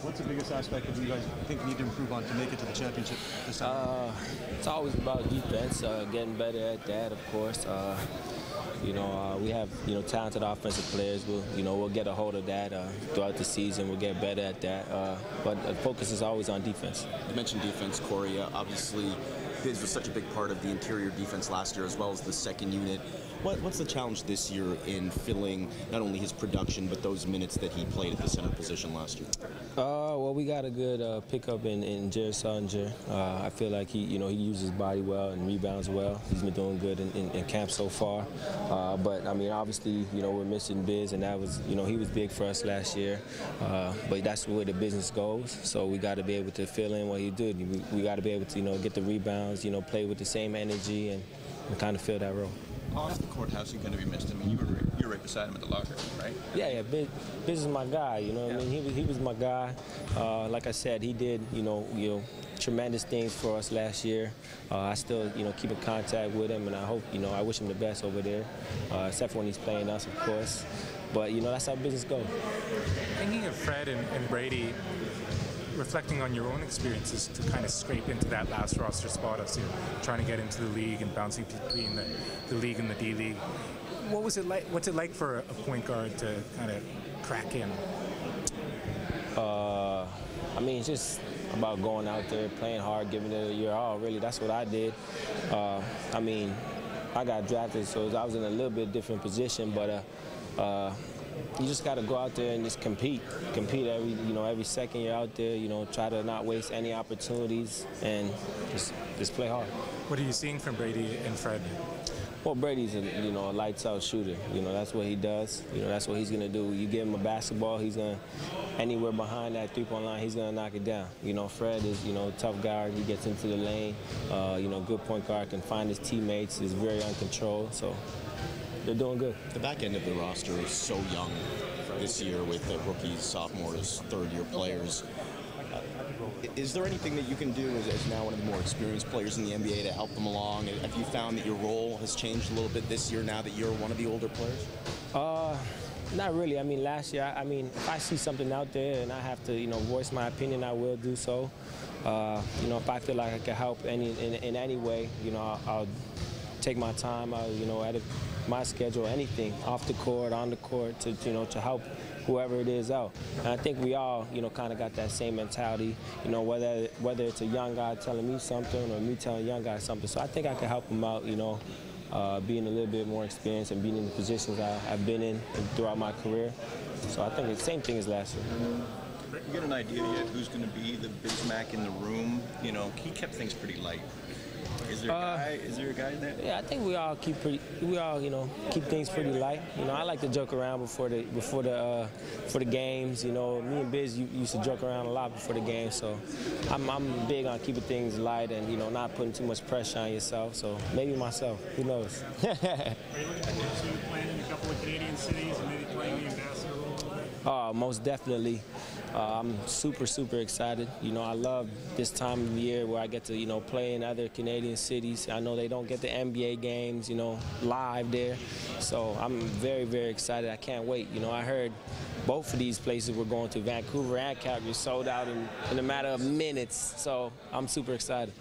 What's the biggest aspect that you guys think need to improve on to make it to the championship this time? It's always about defense, getting better at that, of course. We have talented offensive players. We'll get a hold of that throughout the season. We'll get better at that. But the focus is always on defense. You mentioned defense, Cory. Obviously, Biz was such a big part of the interior defense last year, as well as the second unit. What's the challenge this year in filling not only his production but those minutes that he played at the center position last year? Well, we got a good pickup in Jared Sullinger. I feel like he uses his body well and rebounds well. He's been doing good in camp so far. But I mean, obviously, we're missing Biz, and that was, he was big for us last year. But that's where the business goes. So we got to be able to fill in what he did. We got to be able to, get the rebounds, play with the same energy and kind of fill that role. Off the court, how's he going to be missed? I mean, you're right beside him at the locker room, right? Yeah. Biz is my guy. I mean, he was my guy. Like I said, he did, tremendous things for us last year. I still, keep in contact with him, and I hope, I wish him the best over there, except for when he's playing us, of course. But, that's how business goes. Thinking of Fred and Brady, reflecting on your own experiences to kind of scrape into that last roster spot of trying to get into the league and bouncing between the league and the D League. What was it like? What's it like for a point guard to kind of crack in? I mean, it's just about going out there, playing hard, giving it your all. Really, that's what I did. I mean, I got drafted, so I was in a little bit different position, but. You just got to go out there and just compete every second you're out there. Try to not waste any opportunities and just play hard. What are you seeing from Brady and Fred? Well, Brady's a lights out shooter. That's what he does. That's what he's gonna do. You give him a basketball, he's gonna anywhere behind that three-point line, he's gonna knock it down. Fred is a tough guard. He gets into the lane. Good point guard, can find his teammates. Is very uncontrolled. So. They're doing good. The back end of the roster is so young this year with the rookies, sophomores, third-year players. Is there anything that you can do as now one of the more experienced players in the NBA to help them along? Have you found that your role has changed a little bit this year now that you're one of the older players? Not really. I mean, last year, if I see something out there and I have to, voice my opinion, I will do so. If I feel like I can help in any way, I'll take my time. At my schedule, anything off the court, on the court, to help whoever it is out. And I think we all, kind of got that same mentality. Whether it's a young guy telling me something or me telling a young guy something. So I think I can help them out. Being a little bit more experienced and being in the positions I've been in throughout my career. So I think it's the same thing as last year. You get an idea yet who's going to be the Bismack in the room? He kept things pretty light. Is there a guy there? Yeah, I think we all keep things pretty light. I like to joke around before the games. Me and Biz used to joke around a lot before the game, so I'm big on keeping things light and not putting too much pressure on yourself. So maybe myself, who knows? Are you looking forward to playing in a couple of Canadian cities and maybe playing the ambassador role a little bit? Most definitely. I'm super excited. I love this time of the year where I get to, play in other Canadian cities. I know they don't get the NBA games, live there. So I'm very excited. I can't wait. I heard both of these places we're going to, Vancouver and Calgary, sold out in a matter of minutes. So I'm super excited.